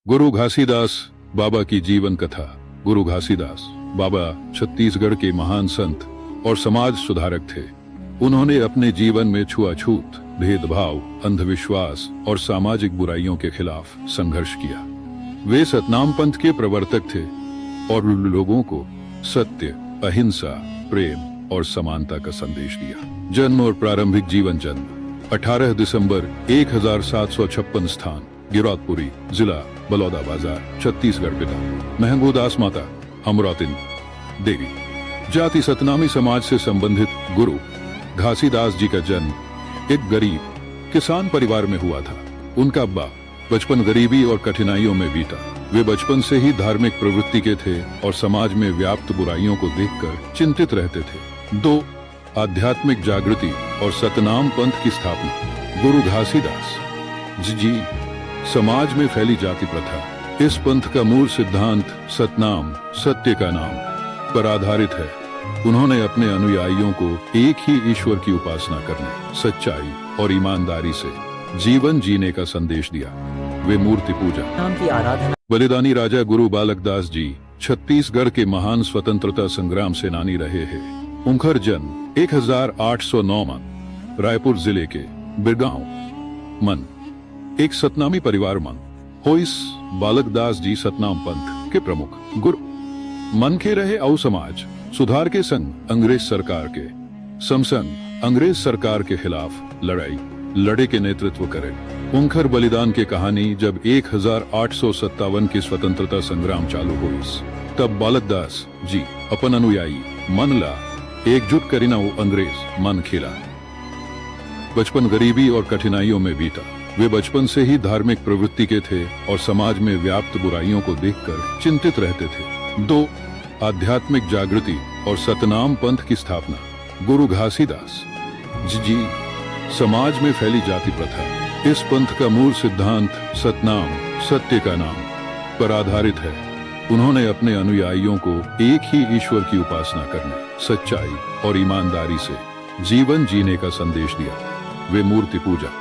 गुरु घासीदास बाबा की जीवन कथा। गुरु घासीदास बाबा छत्तीसगढ़ के महान संत और समाज सुधारक थे। उन्होंने अपने जीवन में छुआछूत, भेदभाव, अंधविश्वास और सामाजिक बुराइयों के खिलाफ संघर्ष किया। वे सतनाम पंथ के प्रवर्तक थे और लोगों को सत्य, अहिंसा, प्रेम और समानता का संदेश दिया। जन्म और प्रारंभिक जीवन। जन्म 18 दिसंबर 1756 स्थान गिरौदपुरी, जिला बलौदाबाजार, छत्तीसगढ़। पिता महंगूदास, माता अमरावती देवी। जाति सतनामी समाज से संबंधित। गुरु घासीदास जी का जन्म एक गरीब किसान परिवार में हुआ था। उनका बचपन गरीबी और कठिनाइयों में बीता। वे बचपन से ही धार्मिक प्रवृत्ति के थे और समाज में व्याप्त बुराइयों को देखकर चिंतित रहते थे। 2. आध्यात्मिक जागृति और सतनाम पंथ की स्थापना। गुरु घासीदास जी समाज में फैली जाति प्रथा। इस पंथ का मूल सिद्धांत सतनाम, सत्य का नाम, पर आधारित है। उन्होंने अपने अनुयायियों को एक ही ईश्वर की उपासना करने, सच्चाई और ईमानदारी से जीवन जीने का संदेश दिया। वे मूर्ति पूजा, नाम की आराधना। बलिदानी राजा गुरु बालकदास जी छत्तीसगढ़ के महान स्वतंत्रता संग्राम सेनानी रहे हैं। उनका जन्म 1809 में रायपुर जिले के बिरगांव मन एक सतनामी परिवार मन होइस। बालकदास जी सतनाम पंथ के प्रमुख गुरु मन के रहे और समाज सुधार के संग अंग्रेज सरकार के समसंग अंग्रेज सरकार के खिलाफ लड़े के नेतृत्व करे। उनकर बलिदान के कहानी जब 1857 की स्वतंत्रता संग्राम चालू हुई, तब बालकदास जी अपन अनुयायी मन ला एकजुट करीना वो अंग्रेज मन खेला। बचपन गरीबी और कठिनाइयों में बीता। वे बचपन से ही धार्मिक प्रवृत्ति के थे और समाज में व्याप्त बुराइयों को देखकर चिंतित रहते थे। 2. आध्यात्मिक जागृति और सतनाम पंथ की स्थापना। गुरु घासीदास जी समाज में फैली जाति प्रथा। इस पंथ का मूल सिद्धांत सतनाम, सत्य का नाम, पर आधारित है। उन्होंने अपने अनुयायियों को एक ही ईश्वर की उपासना करने, सच्चाई और ईमानदारी से जीवन जीने का संदेश दिया। वे मूर्ति पूजा,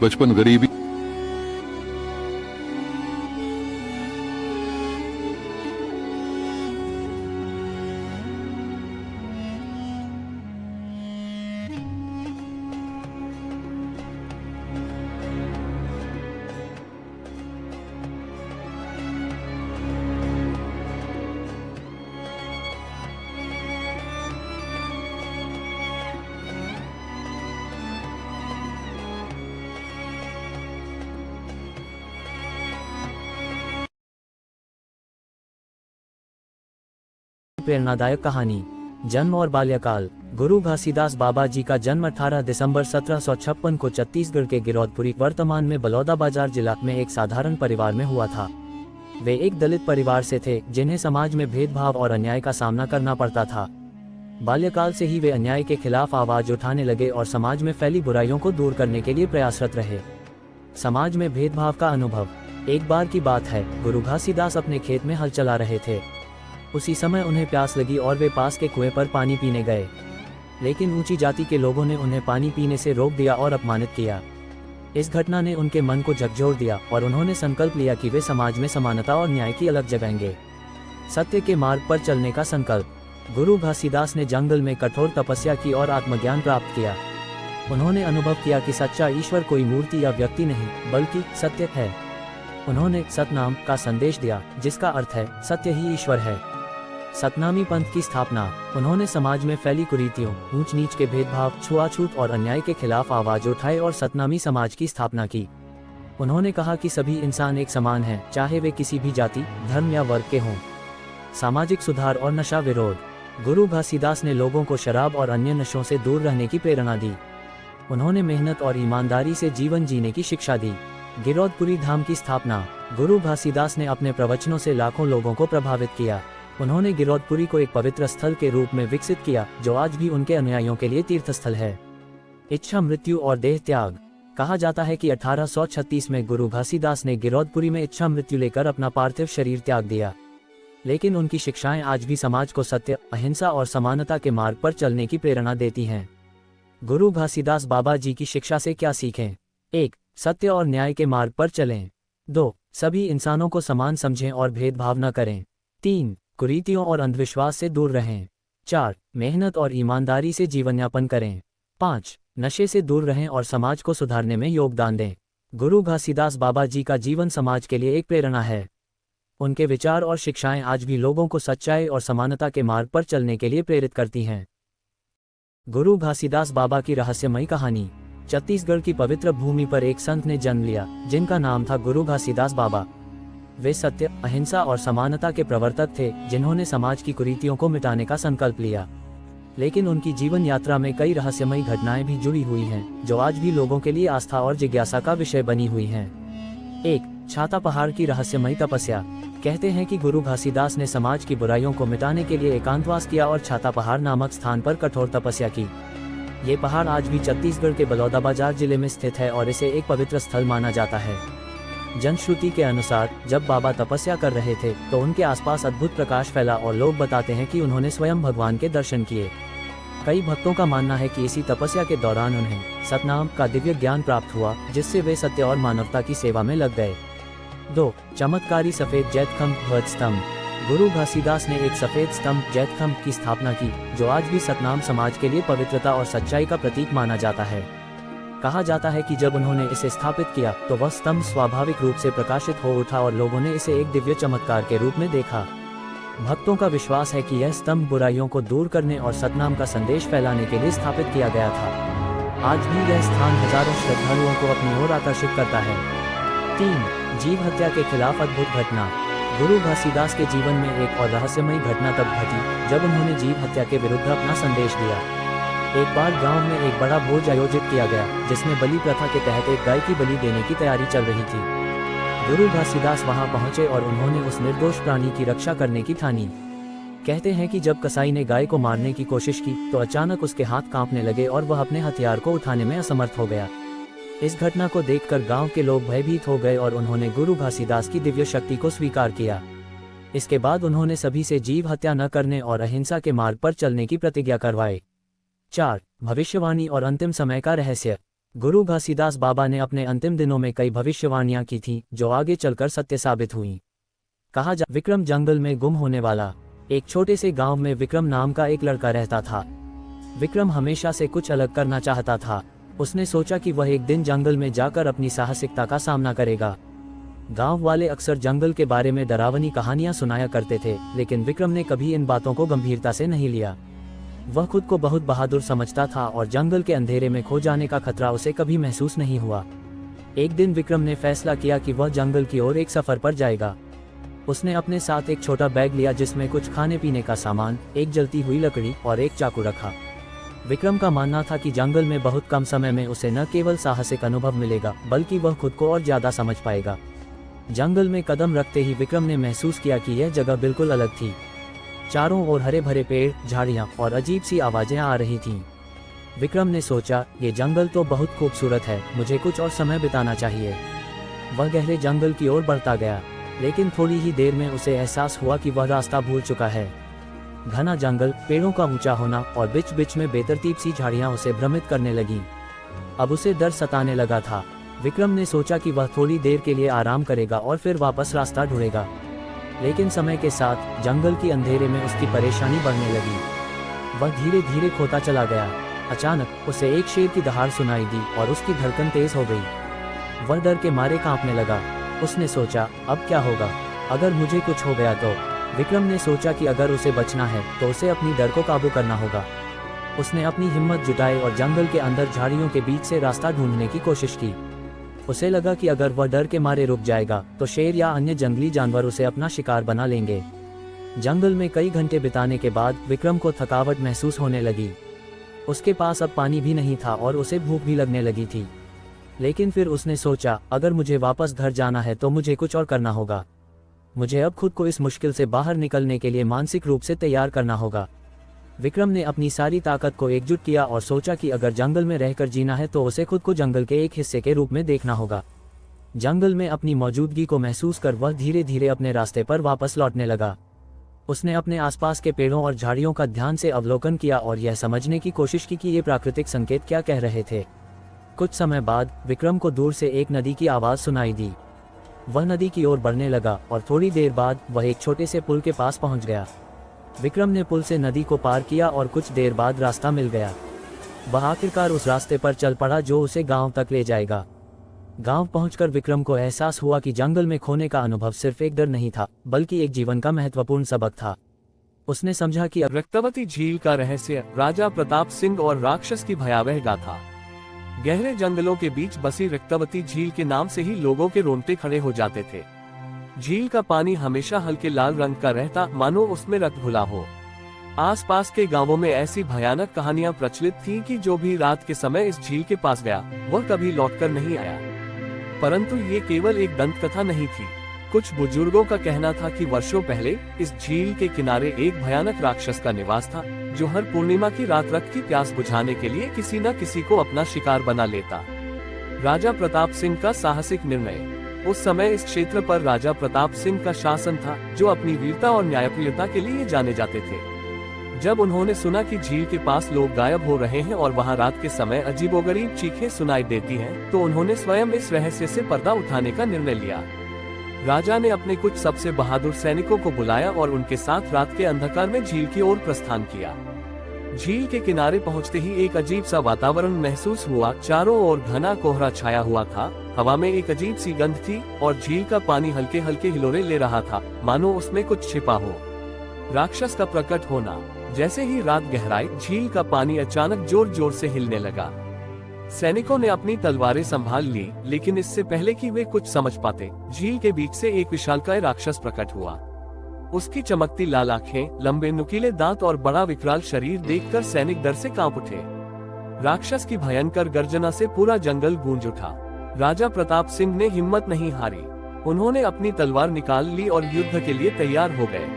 बचपन गरीबी प्रेरणादायक कहानी। जन्म और बाल्यकाल। गुरु घासीदास बाबा जी का जन्म 18 दिसंबर 1756 को छत्तीसगढ़ के गिरौदपुरी, वर्तमान में बलौदाबाजार जिला में एक साधारण परिवार में हुआ था। वे एक दलित परिवार से थे जिन्हें समाज में भेदभाव और अन्याय का सामना करना पड़ता था। बाल्यकाल से ही वे अन्याय के खिलाफ आवाज उठाने लगे और समाज में फैली बुराइयों को दूर करने के लिए प्रयासरत रहे। समाज में भेदभाव का अनुभव। एक बार की बात है, गुरु घासीदास अपने खेत में हल चला रहे थे। उसी समय उन्हें प्यास लगी और वे पास के कुएं पर पानी पीने गए, लेकिन ऊंची जाति के लोगों ने उन्हें पानी पीने से रोक दिया और अपमानित किया। इस घटना ने उनके मन को झकझोर दिया और उन्होंने संकल्प लिया कि वे समाज में समानता और न्याय की अलग जगाएंगे। सत्य के मार्ग पर चलने का संकल्प। गुरु घासीदास ने जंगल में कठोर तपस्या की और आत्मज्ञान प्राप्त किया। उन्होंने अनुभव किया कि सच्चा ईश्वर कोई मूर्ति या व्यक्ति नहीं बल्कि सत्य है। उन्होंने सतनाम का संदेश दिया, जिसका अर्थ है सत्य ही ईश्वर है। सतनामी पंथ की स्थापना। उन्होंने समाज में फैली कुरीतियों, ऊंच नीच के भेदभाव, छुआछूत और अन्याय के खिलाफ आवाज उठाई और सतनामी समाज की स्थापना की। उन्होंने कहा कि सभी इंसान एक समान हैं, चाहे वे किसी भी जाति, धर्म या वर्ग के हों। सामाजिक सुधार और नशा विरोध। गुरु घासीदास ने लोगों को शराब और अन्य नशों से दूर रहने की प्रेरणा दी। उन्होंने मेहनत और ईमानदारी से जीवन जीने की शिक्षा दी। गिरौदपुरी धाम की स्थापना। गुरु घासीदास ने अपने प्रवचनों से लाखों लोगों को प्रभावित किया। उन्होंने गिरौदपुरी को एक पवित्र स्थल के रूप में विकसित किया, जो आज भी उनके अनुयायियों के लिए तीर्थस्थल है। इच्छा मृत्यु और देह त्याग। कहा जाता है कि 1836 में गुरु घासीदास ने गिरौदपुरी में इच्छा मृत्यु लेकर अपना पार्थिव शरीर त्याग दिया। लेकिन उनकी शिक्षाएं आज भी समाज को सत्य, अहिंसा और समानता के मार्ग पर चलने की प्रेरणा देती हैं। गुरु घासीदास बाबा जी की शिक्षा से क्या सीखें? 1. सत्य और न्याय के मार्ग पर चलें। 2. सभी इंसानों को समान समझें और भेदभाव न करें। 3. कुरीतियों और अंधविश्वास से दूर रहें। 4. मेहनत और ईमानदारी से जीवनयापन करें। 5. नशे से दूर रहें और समाज को सुधारने में योगदान दें। गुरु घासीदास बाबा जी का जीवन समाज के लिए एक प्रेरणा है। उनके विचार और शिक्षाएं आज भी लोगों को सच्चाई और समानता के मार्ग पर चलने के लिए प्रेरित करती हैं। गुरु घासीदास बाबा की रहस्यमयी कहानी। छत्तीसगढ़ की पवित्र भूमि पर एक संत ने जन्म लिया, जिनका नाम था गुरु घासीदास बाबा। वे सत्य, अहिंसा और समानता के प्रवर्तक थे, जिन्होंने समाज की कुरीतियों को मिटाने का संकल्प लिया। लेकिन उनकी जीवन यात्रा में कई रहस्यमयी घटनाएं भी जुड़ी हुई हैं, जो आज भी लोगों के लिए आस्था और जिज्ञासा का विषय बनी हुई हैं। 1. छाता पहाड़ की रहस्यमयी तपस्या। कहते हैं कि गुरु घासीदास ने समाज की बुराइयों को मिटाने के लिए एकांतवास किया और छाता पहाड़ नामक स्थान पर कठोर तपस्या की। ये पहाड़ आज भी छत्तीसगढ़ के बलौदाबाजार जिले में स्थित है और इसे एक पवित्र स्थल माना जाता है। जनश्रुति के अनुसार जब बाबा तपस्या कर रहे थे तो उनके आसपास अद्भुत प्रकाश फैला और लोग बताते हैं कि उन्होंने स्वयं भगवान के दर्शन किए। कई भक्तों का मानना है कि इसी तपस्या के दौरान उन्हें सतनाम का दिव्य ज्ञान प्राप्त हुआ, जिससे वे सत्य और मानवता की सेवा में लग गए। 2. चमत्कारी सफेद जैतखंभ ध्वज स्तंभ। गुरु घासीदास ने एक सफेद स्तंभ जैतखंभ की स्थापना की, जो आज भी सतनाम समाज के लिए पवित्रता और सच्चाई का प्रतीक माना जाता है। कहा जाता है कि जब उन्होंने इसे स्थापित किया तो वह स्तंभ स्वाभाविक रूप से प्रकाशित हो उठा और लोगों ने इसे एक दिव्य चमत्कार के रूप में देखा। भक्तों का विश्वास है कि यह स्तंभ बुराइयों को दूर करने और सतनाम का संदेश फैलाने के लिए स्थापित किया गया था। आज भी यह स्थान हजारों श्रद्धालुओं को अपनी ओर आकर्षित करता है। 3. जीव हत्या के खिलाफ अद्भुत घटना। गुरु घासीदास के जीवन में एक और रहस्यमयी घटना तब घटी जब उन्होंने जीव हत्या के विरुद्ध अपना संदेश दिया। एक बार गांव में एक बड़ा भोज आयोजित किया गया, जिसमें बलि प्रथा के तहत एक गाय की बलि देने की तैयारी चल रही थी। गुरु घासीदास वहां पहुंचे और उन्होंने उस निर्दोष प्राणी की रक्षा करने की ठानी। कहते हैं कि जब कसाई ने गाय को मारने की कोशिश की तो अचानक उसके हाथ कांपने लगे और वह अपने हथियार को उठाने में असमर्थ हो गया। इस घटना को देखकर गांव के लोग भयभीत हो गए और उन्होंने गुरु घासीदास की दिव्य शक्ति को स्वीकार किया। इसके बाद उन्होंने सभी से जीव हत्या न करने और अहिंसा के मार्ग पर चलने की प्रतिज्ञा करवाई। 4. भविष्यवाणी और अंतिम समय का रहस्य। गुरु घासीदास बाबा ने अपने अंतिम दिनों में कई भविष्यवाणियां की थीं, जो आगे चलकर सत्य साबित हुई। विक्रम जंगल में गुम होने वाला। एक छोटे से गांव में विक्रम नाम का एक लड़का रहता था। विक्रम हमेशा से कुछ अलग करना चाहता था। उसने सोचा कि वह एक दिन जंगल में जाकर अपनी साहसिकता का सामना करेगा। गांव वाले अक्सर जंगल के बारे में डरावनी कहानियां सुनाया करते थे, लेकिन विक्रम ने कभी इन बातों को गंभीरता से नहीं लिया। वह खुद को बहुत बहादुर समझता था और जंगल के अंधेरे में खो जाने का खतरा उसे कभी महसूस नहीं हुआ। एक दिन विक्रम ने फैसला किया कि वह जंगल की ओर एक सफर पर जाएगा। उसने अपने साथ एक छोटा बैग लिया, जिसमें कुछ खाने पीने का सामान, एक जलती हुई लकड़ी और एक चाकू रखा। विक्रम का मानना था कि जंगल में बहुत कम समय में उसे न केवल साहसिक अनुभव मिलेगा, बल्कि वह खुद को और ज्यादा समझ पाएगा। जंगल में कदम रखते ही विक्रम ने महसूस किया कि यह जगह बिल्कुल अलग थी। चारों ओर हरे भरे पेड़, झाड़ियां और अजीब सी आवाजें आ रही थीं। विक्रम ने सोचा, ये जंगल तो बहुत खूबसूरत है, मुझे कुछ और समय बिताना चाहिए। वह गहरे जंगल की ओर बढ़ता गया, लेकिन थोड़ी ही देर में उसे एहसास हुआ कि वह रास्ता भूल चुका है। घना जंगल, पेड़ों का ऊंचा होना और बीच बीच में बेतरतीब सी झाड़ियां उसे भ्रमित करने लगीं। अब उसे डर सताने लगा था। विक्रम ने सोचा कि वह थोड़ी देर के लिए आराम करेगा और फिर वापस रास्ता ढूंढेगा। लेकिन समय के साथ जंगल की अंधेरे में उसकी परेशानी बढ़ने लगी। वह धीरे धीरे खोता चला गया। अचानक उसे एक शेर की दहाड़ सुनाई दी और उसकी धड़कन तेज हो गई। वह डर के मारे कांपने लगा। उसने सोचा, अब क्या होगा, अगर मुझे कुछ हो गया तो। विक्रम ने सोचा कि अगर उसे बचना है तो उसे अपनी डर को काबू करना होगा। उसने अपनी हिम्मत जुटाई और जंगल के अंदर झाड़ियों के बीच से रास्ता ढूंढने की कोशिश की। उसे लगा कि अगर वह डर के मारे रुक जाएगा तो शेर या अन्य जंगली जानवर उसे अपना शिकार बना लेंगे। जंगल में कई घंटे बिताने के बाद विक्रम को थकावट महसूस होने लगी। उसके पास अब पानी भी नहीं था और उसे भूख भी लगने लगी थी। लेकिन फिर उसने सोचा, अगर मुझे वापस घर जाना है तो मुझे कुछ और करना होगा। मुझे अब खुद को इस मुश्किल से बाहर निकलने के लिए मानसिक रूप से तैयार करना होगा। विक्रम ने अपनी सारी ताकत को एकजुट किया और सोचा कि अगर जंगल में रहकर जीना है तो उसे खुद को जंगल के एक हिस्से के रूप में देखना होगा। जंगल में अपनी मौजूदगी को महसूस कर वह धीरे धीरे अपने रास्ते पर वापस लौटने लगा। उसने अपने आसपास के पेड़ों और झाड़ियों का ध्यान से अवलोकन किया और यह समझने की कोशिश की कि ये प्राकृतिक संकेत क्या कह रहे थे। कुछ समय बाद विक्रम को दूर से एक नदी की आवाज़ सुनाई दी। वह नदी की ओर बढ़ने लगा और थोड़ी देर बाद वह एक छोटे से पुल के पास पहुंच गया। विक्रम ने पुल से नदी को पार किया और कुछ देर बाद रास्ता मिल गया। वह आखिरकार उस रास्ते पर चल पड़ा जो उसे गांव तक ले जाएगा। गांव पहुंचकर विक्रम को एहसास हुआ कि जंगल में खोने का अनुभव सिर्फ एक डर नहीं था, बल्कि एक जीवन का महत्वपूर्ण सबक था। उसने समझा कि रक्तवती झील का रहस्य राजा प्रताप सिंह और राक्षस की भयावह गाथा। गहरे जंगलों के बीच बसी रक्तवती झील के नाम से ही लोगों के रोंगटे खड़े हो जाते थे। झील का पानी हमेशा हल्के लाल रंग का रहता, मानो उसमें रक्त घुला हो। आसपास के गांवों में ऐसी भयानक कहानियां प्रचलित थीं कि जो भी रात के समय इस झील के पास गया वह कभी लौटकर नहीं आया। परंतु ये केवल एक दंत कथा नहीं थी। कुछ बुजुर्गों का कहना था कि वर्षों पहले इस झील के किनारे एक भयानक राक्षस का निवास था, जो हर पूर्णिमा की रात रक्त की प्यास बुझाने के लिए किसी न किसी को अपना शिकार बना लेता। राजा प्रताप सिंह का साहसिक निर्णय। उस समय इस क्षेत्र पर राजा प्रताप सिंह का शासन था, जो अपनी वीरता और न्यायप्रियता के लिए जाने जाते थे। जब उन्होंने सुना कि झील के पास लोग गायब हो रहे हैं और वहां रात के समय अजीबोगरीब चीखें सुनाई देती हैं, तो उन्होंने स्वयं इस रहस्य से पर्दा उठाने का निर्णय लिया। राजा ने अपने कुछ सबसे बहादुर सैनिकों को बुलाया और उनके साथ रात के अंधकार में झील की ओर प्रस्थान किया। झील के किनारे पहुंचते ही एक अजीब सा वातावरण महसूस हुआ। चारों ओर घना कोहरा छाया हुआ था, हवा में एक अजीब सी गंध थी और झील का पानी हल्के हल्के हिलोरे ले रहा था, मानो उसमें कुछ छिपा हो। राक्षस का प्रकट होना। जैसे ही रात गहराई, झील का पानी अचानक जोर जोर से हिलने लगा। सैनिकों ने अपनी तलवारें संभाल ली, लेकिन इससे पहले कि वे कुछ समझ पाते, झील के बीच से एक विशालकाय राक्षस प्रकट हुआ। उसकी चमकती लाल आंखें, लंबे नुकीले दांत और बड़ा विकराल शरीर देखकर सैनिक डर से कांप उठे। राक्षस की भयंकर गर्जना से पूरा जंगल गूंज उठा। राजा प्रताप सिंह ने हिम्मत नहीं हारी। उन्होंने अपनी तलवार निकाल ली और युद्ध के लिए तैयार हो गए।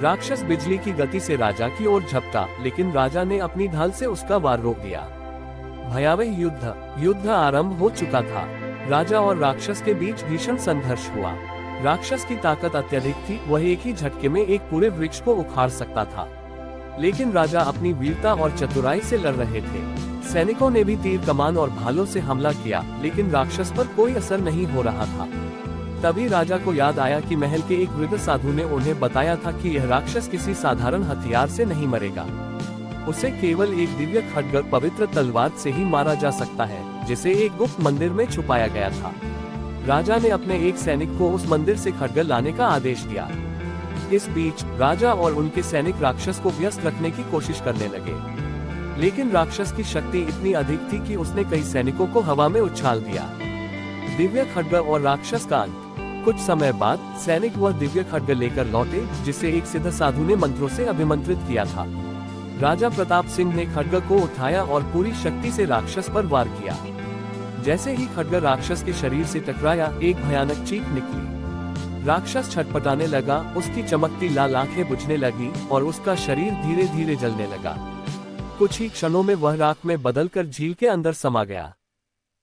राक्षस बिजली की गति से राजा की ओर झपटा, लेकिन राजा ने अपनी ढाल से उसका वार रोक दिया। भयावह युद्ध आरंभ हो चुका था। राजा और राक्षस के बीच भीषण संघर्ष हुआ। राक्षस की ताकत अत्यधिक थी, वह एक ही झटके में एक पूरे वृक्ष को उखाड़ सकता था। लेकिन राजा अपनी वीरता और चतुराई से लड़ रहे थे। सैनिकों ने भी तीर कमान और भालों से हमला किया, लेकिन राक्षस पर कोई असर नहीं हो रहा था। तभी राजा को याद आया कि महल के एक वृद्ध साधु ने उन्हें बताया था कि यह राक्षस किसी साधारण हथियार से नहीं मरेगा। उसे केवल एक दिव्य खड्ग, पवित्र तलवार से ही मारा जा सकता है, जिसे एक गुप्त मंदिर में छुपाया गया था। राजा ने अपने एक सैनिक को उस मंदिर से खड्ग लाने का आदेश दिया। इस बीच राजा और उनके सैनिक राक्षस को व्यस्त रखने की कोशिश करने लगे, लेकिन राक्षस की शक्ति इतनी अधिक थी कि उसने कई सैनिकों को हवा में उछाल दिया। दिव्य खड्ग और राक्षस का अंत। कुछ समय बाद सैनिक वह दिव्य खड्ग लेकर लौटे, जिसे एक सिद्ध साधु ने मंत्रों से अभिमंत्रित किया था। राजा प्रताप सिंह ने खड्ग को उठाया और पूरी शक्ति से राक्षस पर वार किया। जैसे ही खड्ग राक्षस के शरीर से टकराया, एक भयानक चीख निकली। राक्षस छटपटाने लगा, उसकी चमकती लाल आंखें बुझने लगी और उसका शरीर धीरे धीरे जलने लगा। कुछ ही क्षणों में वह राख में बदलकर झील के अंदर समा गया।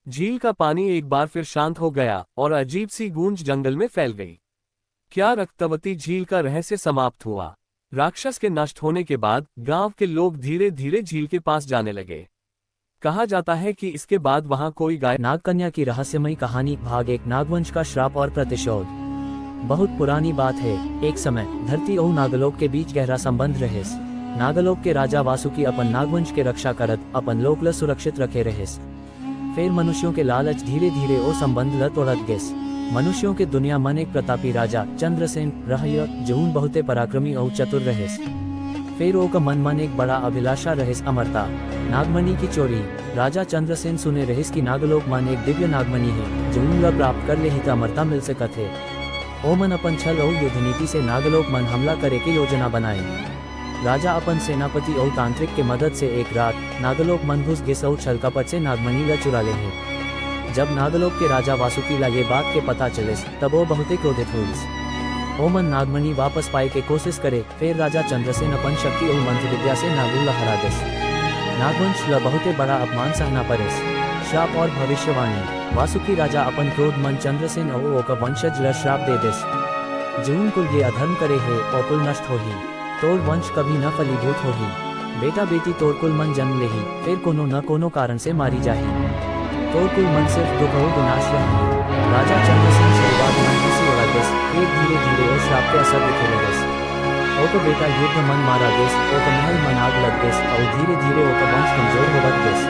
झील का पानी एक बार फिर शांत हो गया और अजीब सी गूंज जंगल में फैल गई। क्या रक्तवती झील का रहस्य समाप्त हुआ? राक्षस के नष्ट होने के बाद गांव के लोग धीरे धीरे झील के पास जाने लगे। कहा जाता है कि इसके बाद वहां कोई गाय। नागकन्या की रहस्यमयी कहानी भाग 1। नागवंश का श्राप और प्रतिशोध। बहुत पुरानी बात है। एक समय धरती और नागलोक के बीच गहरा संबंध रहिस। नागलोक के राजा वासुकी अपन नागवंश के रक्षा करत अपन लोकल सुरक्षित रखे रहिस। फिर मनुष्यों के लालच धीरे धीरे ओ संबंध ल तोड़त गेस। मनुष्यों के दुनिया मन एक प्रतापी राजा चंद्रसेन रहय, जौन बहुते पराक्रमी और चतुर रहिस। फिर ओ का मन एक बड़ा अभिलाषा रहिस, अमरता, नागमणि की चोरी। राजा चंद्रसेन सुने रहिस कि नागलोक मन एक दिव्य नागमणि है, जौन ल प्राप्त कर ले ही तो अमरता मिल सकत है। ओ मन अपन छल और युद्ध नीति से नागलोक मन हमला करे की योजना बनाए। राजा अपन सेनापति और तांत्रिक के मदद से एक रात नागलोक मन घुस गिस और छलकपट से नागमणि ला चुरा ले हैं। जब नागलोक के राजा वासुकी ला ये बात के पता चलिस तब वो बहुत क्रोधित हुईस। ओमन नागमणि वापस पाए के कोशिश करे, फिर राजा चंद्रसेन अपन शक्ति और मंत्र विद्या से नागू ला हरा दिस। नागवंश ला बहुत बड़ा अपमान सहना पड़ेस। श्राप और भविष्यवाणी। वासुकी राजा अपन क्रोध मन चंद्रसेन और ओका वंशज ला श्राप दे दिस। जून कुल ये अधर्म करे है और कुल नष्ट हो ही, तोर वंश कभी न फलीभूत हो ही। बेटा बेटी तोर कुल मन जन्म ले ही, फिर कोनो न कोनो कारण से मारी जाही। तोर कुल मन सिर्फ दुख और विनाश रही। राजा चंद्रसेन शुरुआत मन खुशी हो दिस, फिर धीरे धीरे और श्राप के असर दिखे लगिस। ओका बेटा युद्ध मन मारा दिस, ओका महल मन आग लग दिस और धीरे धीरे ओका वंश कमजोर होवत दिस।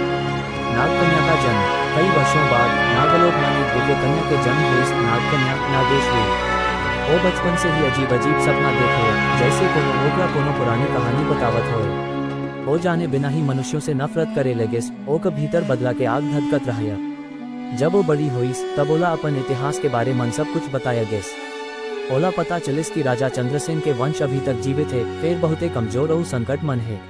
नागकन्या का जन्म। कई वर्षों बाद नागलोक में एक दिव्य कन्या के जन्म हुई। नागकन्या नागेश्वरी। वो बचपन से ही अजीब अजीब सपना देखे, जैसे कोनो ओकरा कोनो पुरानी कहानी बतावत हो। वो जाने बिना ही मनुष्यों से नफरत करे लगिस। ओका भीतर बदला के आग धधकत रहा। जब वो बड़ी हुई तब ओला अपन इतिहास के बारे में सब कुछ बताया गेस। ओला पता चलिस कि राजा चंद्रसेन के वंश अभी तक जीवित है, फिर बहुत कमजोर और संकट मन है।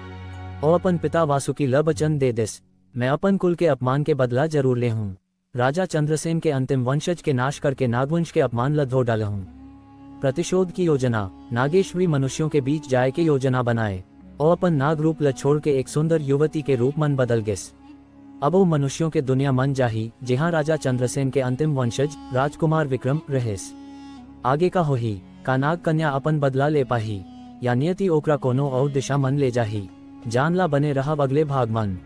वो अपन पिता वासुकी ला वचन दे दिस, मैं अपन कुल के अपमान के बदला जरूर ले हूँ। राजा चंद्रसेन के अंतिम वंशज के नाश करके नागवंश के अपमान ला धो डाला हूँ। प्रतिशोध की योजना। नागेश्वरी मनुष्यों के बीच जाए के योजना बनाए और अपन नाग रूप ला छोड़ के एक सुंदर युवती के रूप मन बदल गेस। अब वो मनुष्यों के दुनिया मन जाही, जहाँ राजा चंद्रसेन के अंतिम वंशज राजकुमार विक्रम रहेस। आगे का होही, का नाग कन्या अपन बदला ले पाही या नियति ओकरा कोनो और दिशा मन ले जाही। जानला बने रहा अगले भाग मन।